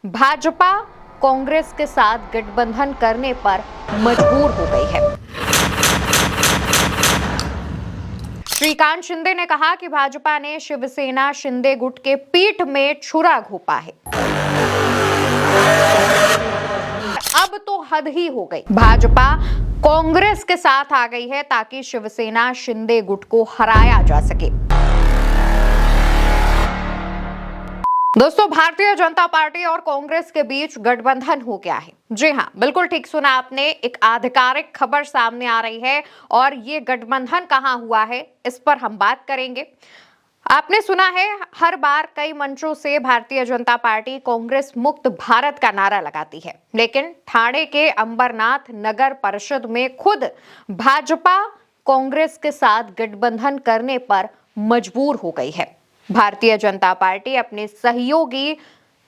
भाजपा कांग्रेस के साथ गठबंधन करने पर मजबूर हो गई है। श्रीकांत शिंदे ने कहा कि भाजपा ने शिवसेना शिंदे गुट के पीठ में छुरा घोंपा है। अब तो हद ही हो गई। भाजपा कांग्रेस के साथ आ गई है ताकि शिवसेना शिंदे गुट को हराया जा सके। दोस्तों, भारतीय जनता पार्टी और कांग्रेस के बीच गठबंधन हो गया है। जी हां, बिल्कुल ठीक सुना आपने। एक आधिकारिक खबर सामने आ रही है और ये गठबंधन कहां हुआ है, इस पर हम बात करेंगे। आपने सुना है, हर बार कई मंचों से भारतीय जनता पार्टी कांग्रेस मुक्त भारत का नारा लगाती है, लेकिन ठाणे के अंबरनाथ नगर परिषद में खुद भाजपा कांग्रेस के साथ गठबंधन करने पर मजबूर हो गई है। भारतीय जनता पार्टी अपने सहयोगी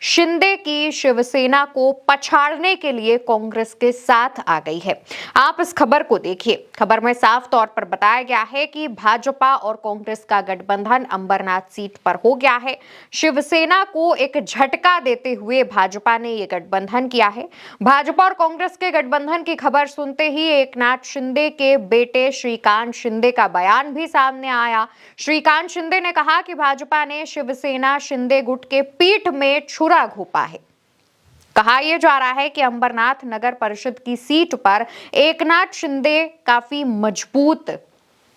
शिंदे की शिवसेना को पछाड़ने के लिए कांग्रेस के साथ आ गई है। आप इस खबर को देखिए। खबर में साफ तौर पर बताया गया है कि भाजपा और कांग्रेस का गठबंधन अंबरनाथ सीट पर हो गया है। शिवसेना को एक झटका देते हुए भाजपा ने यह गठबंधन किया है। भाजपा और कांग्रेस के गठबंधन की खबर सुनते ही एकनाथ शिंदे के बेटे श्रीकांत शिंदे का बयान भी सामने आया। श्रीकांत शिंदे ने कहा कि भाजपा ने शिवसेना शिंदे गुट के पीठ में छुरा घोंपा है। कहा यह जा रहा है कि अंबरनाथ नगर परिषद की सीट पर एकनाथ शिंदे काफी मजबूत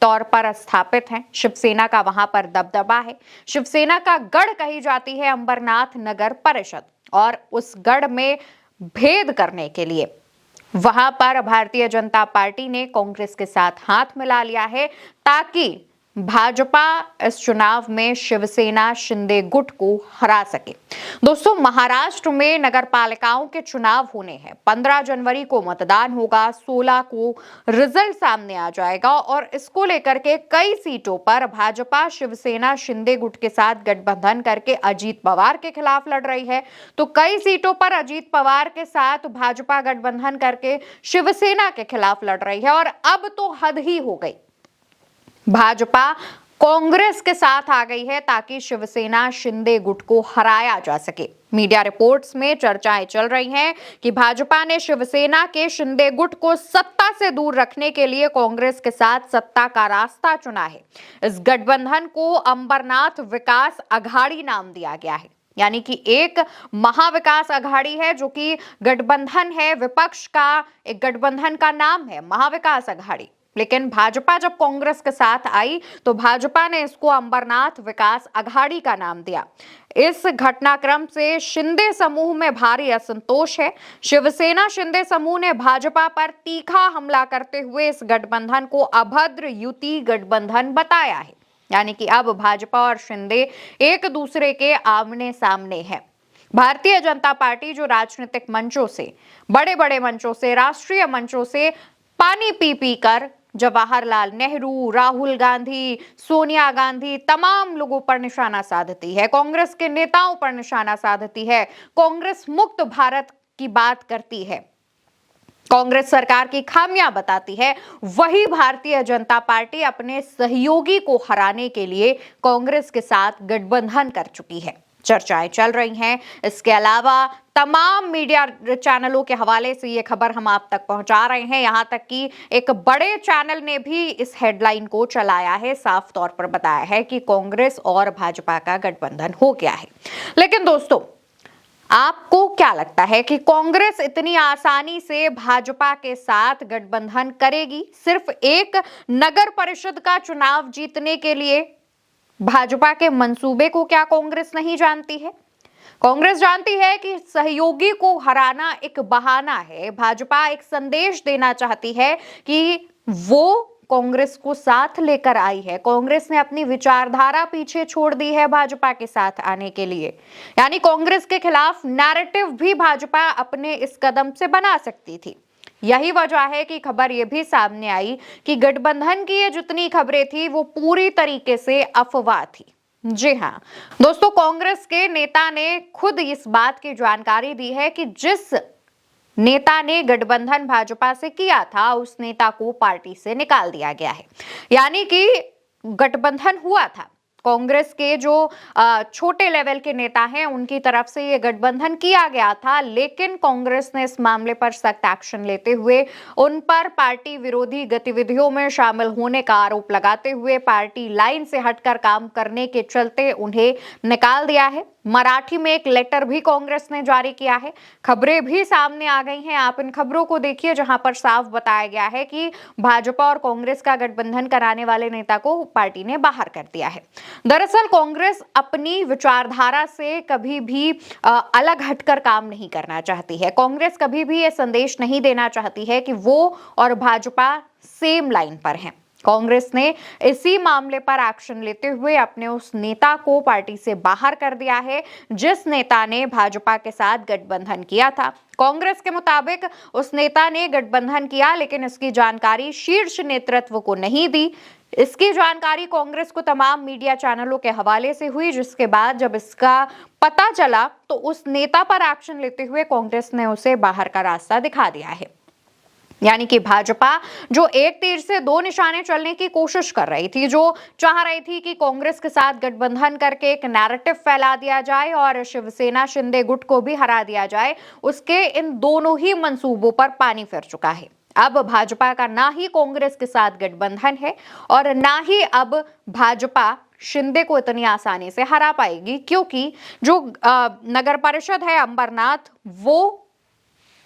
तौर पर स्थापित हैं। शिवसेना का वहां पर दबदबा है। शिवसेना का गढ़ कही जाती है अंबरनाथ नगर परिषद, और उस गढ़ में भेद करने के लिए वहां पर भारतीय जनता पार्टी ने कांग्रेस के साथ हाथ मिला लिया है ताकि भाजपा इस चुनाव में शिवसेना शिंदे गुट को हरा सके। दोस्तों, महाराष्ट्र में नगर पालिकाओं के चुनाव होने हैं। 15 जनवरी को मतदान होगा, 16 को रिजल्ट सामने आ जाएगा और इसको लेकर के कई सीटों पर भाजपा शिवसेना शिंदे गुट के साथ गठबंधन करके अजीत पवार के खिलाफ लड़ रही है, तो कई सीटों पर अजीत पवार के साथ भाजपा गठबंधन करके शिवसेना के खिलाफ लड़ रही है। और अब तो हद ही हो गई। भाजपा कांग्रेस के साथ आ गई है ताकि शिवसेना शिंदे गुट को हराया जा सके। मीडिया रिपोर्ट्स में चर्चाएं चल रही हैं कि भाजपा ने शिवसेना के शिंदे गुट को सत्ता से दूर रखने के लिए कांग्रेस के साथ सत्ता का रास्ता चुना है। इस गठबंधन को अंबरनाथ विकास अघाड़ी नाम दिया गया है, यानी कि एक महाविकास अघाड़ी है जो कि गठबंधन है, विपक्ष का एक गठबंधन का नाम है महाविकास अघाड़ी। लेकिन भाजपा जब कांग्रेस के साथ आई तो भाजपा ने इसको अंबरनाथ विकास अघाड़ी का नाम दिया। इस घटनाक्रम से शिंदे समूह में भारी असंतोष है। शिवसेना शिंदे समूह ने भाजपा पर तीखा हमला करते हुए इस गठबंधन को अभद्र युति गठबंधन बताया है, यानी कि अब भाजपा और शिंदे एक दूसरे के आमने सामने हैं। भारतीय जनता पार्टी जो राजनीतिक मंचों से, बड़े बड़े मंचों से, राष्ट्रीय मंचों से पानी पी पी कर जवाहरलाल नेहरू, राहुल गांधी, सोनिया गांधी, तमाम लोगों पर निशाना साधती है, कांग्रेस के नेताओं पर निशाना साधती है, कांग्रेस मुक्त भारत की बात करती है, कांग्रेस सरकार की खामियां बताती है, वही भारतीय जनता पार्टी अपने सहयोगी को हराने के लिए कांग्रेस के साथ गठबंधन कर चुकी है। चर्चाएं चल रही हैं। इसके अलावा तमाम मीडिया चैनलों के हवाले से ये खबर हम आप तक पहुंचा रहे हैं। यहां तक कि एक बड़े चैनल ने भी इस हेडलाइन को चलाया है, साफ तौर पर बताया है कि कांग्रेस और भाजपा का गठबंधन हो गया है। लेकिन दोस्तों, आपको क्या लगता है कि कांग्रेस इतनी आसानी से भाजपा के साथ गठबंधन करेगी सिर्फ एक नगर परिषद का चुनाव जीतने के लिए? भाजपा के मंसूबे को क्या कांग्रेस नहीं जानती है? कांग्रेस जानती है कि सहयोगी को हराना एक बहाना है। भाजपा एक संदेश देना चाहती है कि वो कांग्रेस को साथ लेकर आई है। कांग्रेस ने अपनी विचारधारा पीछे छोड़ दी है भाजपा के साथ आने के लिए, यानी कांग्रेस के खिलाफ नैरेटिव भी भाजपा अपने इस कदम से बना सकती थी। यही वजह है कि खबर यह भी सामने आई कि गठबंधन की ये जितनी खबरें थी वो पूरी तरीके से अफवाह थी। जी हाँ दोस्तों, कांग्रेस के नेता ने खुद इस बात की जानकारी दी है कि जिस नेता ने गठबंधन भाजपा से किया था उस नेता को पार्टी से निकाल दिया गया है। यानी कि गठबंधन हुआ था कांग्रेस के जो छोटे लेवल के नेता हैं उनकी तरफ से ये गठबंधन किया गया था, लेकिन कांग्रेस ने इस मामले पर सख्त एक्शन लेते हुए उन पर पार्टी विरोधी गतिविधियों में शामिल होने का आरोप लगाते हुए पार्टी लाइन से हटकर काम करने के चलते उन्हें निकाल दिया है। मराठी में एक लेटर भी कांग्रेस ने जारी किया है। खबरें भी सामने आ गई हैं, आप इन खबरों को देखिए जहां पर साफ बताया गया है कि भाजपा और कांग्रेस का गठबंधन कराने वाले नेता को पार्टी ने बाहर कर दिया है। दरअसल कांग्रेस अपनी विचारधारा से कभी भी अलग हटकर काम नहीं करना चाहती है। कांग्रेस कभी भी यह संदेश नहीं देना चाहती है कि वो और भाजपा सेम लाइन पर हैं। कांग्रेस ने इसी मामले पर एक्शन लेते हुए अपने उस नेता को पार्टी से बाहर कर दिया है जिस नेता ने भाजपा के साथ गठबंधन किया था। कांग्रेस के मुताबिक उस नेता ने गठबंधन किया, लेकिन इसकी जानकारी शीर्ष नेतृत्व को नहीं दी। इसकी जानकारी कांग्रेस को तमाम मीडिया चैनलों के हवाले से हुई, जिसके बाद जब इसका पता चला तो उस नेता पर एक्शन लेते हुए कांग्रेस ने उसे बाहर का रास्ता दिखा दिया है। यानी कि भाजपा जो एक तीर से दो निशाने चलने की कोशिश कर रही थी, जो चाह रही थी कि कांग्रेस के साथ गठबंधन करके एक नैरेटिव फैला दिया जाए और शिवसेना शिंदे गुट को भी हरा दिया जाए, उसके इन दोनों ही मंसूबों पर पानी फिर चुका है। अब भाजपा का ना ही कांग्रेस के साथ गठबंधन है और ना ही अब भाजपा शिंदे को इतनी आसानी से हरा पाएगी, क्योंकि जो नगर परिषद है अंबरनाथ, वो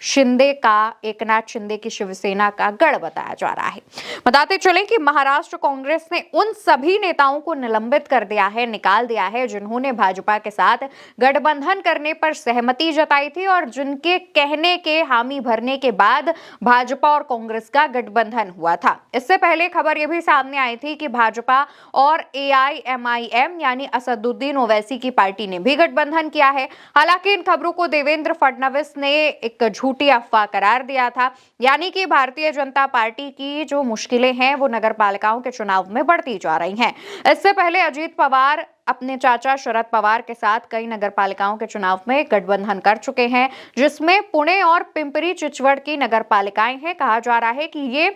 शिंदे का, एकनाथ शिंदे की शिवसेना का गढ़ बताया जा रहा है। बताते चलें कि महाराष्ट्र कांग्रेस ने उन सभी नेताओं को निलंबित कर दिया है, निकाल दिया है, जिन्होंने भाजपा के साथ गठबंधन करने पर सहमति जताई थी और जिनके कहने के हामी भरने के बाद भाजपा और कांग्रेस का गठबंधन हुआ था। इससे पहले खबर यह भी सामने आई थी कि भाजपा और AIMIM यानी असदुद्दीन ओवैसी की पार्टी ने भी गठबंधन किया है। हालांकि इन खबरों को देवेंद्र फडणवीस ने एक झूठी अफवाह करार दिया था। यानी कि भारतीय जनता पार्टी की जो मुश्किलें हैं वो नगर पालिकाओं के चुनाव में बढ़ती जा रही हैं। इससे पहले अजीत पवार अपने चाचा शरद पवार के साथ कई नगर पालिकाओं के चुनाव में गठबंधन कर चुके हैं, जिसमें पुणे और पिंपरी चिचवड़ की नगर पालिकाएं हैं। कहा जा रहा है कि ये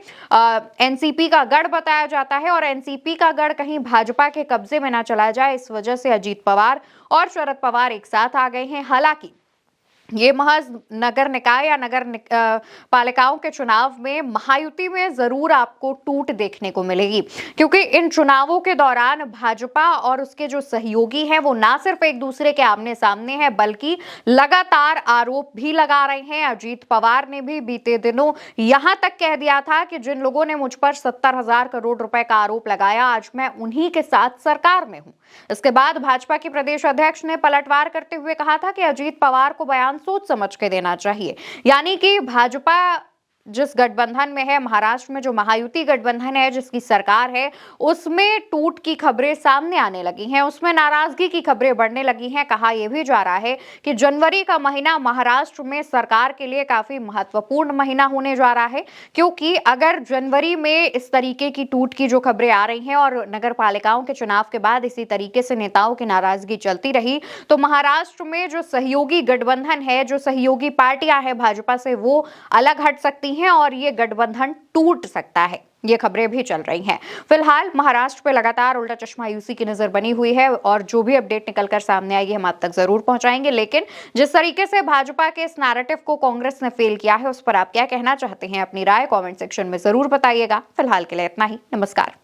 एनसीपी का गढ़ बताया जाता है और एनसीपी का गढ़ कहीं भाजपा के कब्जे में ना चला जाए, इस वजह से अजीत पवार और शरद पवार एक साथ आ गए हैं। हालांकि ये महज नगर निकाय या नगर पालिकाओं के चुनाव में महायुति में जरूर आपको टूट देखने को मिलेगी, क्योंकि इन चुनावों के दौरान भाजपा और उसके जो सहयोगी हैं वो ना सिर्फ एक दूसरे के आमने सामने हैं, बल्कि लगातार आरोप भी लगा रहे हैं। अजीत पवार ने भी बीते दिनों यहां तक कह दिया था कि जिन लोगों ने मुझ पर 70,000 करोड़ रुपए का आरोप लगाया, आज मैं उन्हीं के साथ सरकार में हूं। इसके बाद भाजपा के प्रदेश अध्यक्ष ने पलटवार करते हुए कहा था कि अजीत पवार को बयान सोच समझ के देना चाहिए। यानी कि भाजपा जिस गठबंधन में है, महाराष्ट्र में जो महायुति गठबंधन है जिसकी सरकार है, उसमें टूट की खबरें सामने आने लगी हैं, उसमें नाराजगी की खबरें बढ़ने लगी हैं। कहा यह भी जा रहा है कि जनवरी का महीना महाराष्ट्र में सरकार के लिए काफी महत्वपूर्ण महीना होने जा रहा है, क्योंकि अगर जनवरी में इस तरीके की टूट की जो खबरें आ रही हैं और नगर पालिकाओं के चुनाव के बाद इसी तरीके से नेताओं की नाराजगी चलती रही, तो महाराष्ट्र में जो सहयोगी गठबंधन है, जो सहयोगी पार्टियां हैं भाजपा से, वो अलग हट सकती हैं और ये गठबंधन टूट सकता है। ये खबरें भी चल रही हैं। फिलहाल महाराष्ट्र पे लगातार उल्टा चश्मा यूसी की नजर बनी हुई है और जो भी अपडेट निकलकर सामने आएगी हम आप तक जरूर पहुंचाएंगे। लेकिन जिस तरीके से भाजपा के इस नैरेटिव को कांग्रेस ने फेल किया है, उस पर आप क्या कहना चाहते हैं? अपनी राय कमेंट सेक्शन में जरूर बताइएगा। फिलहाल के लिए इतना ही। नमस्कार।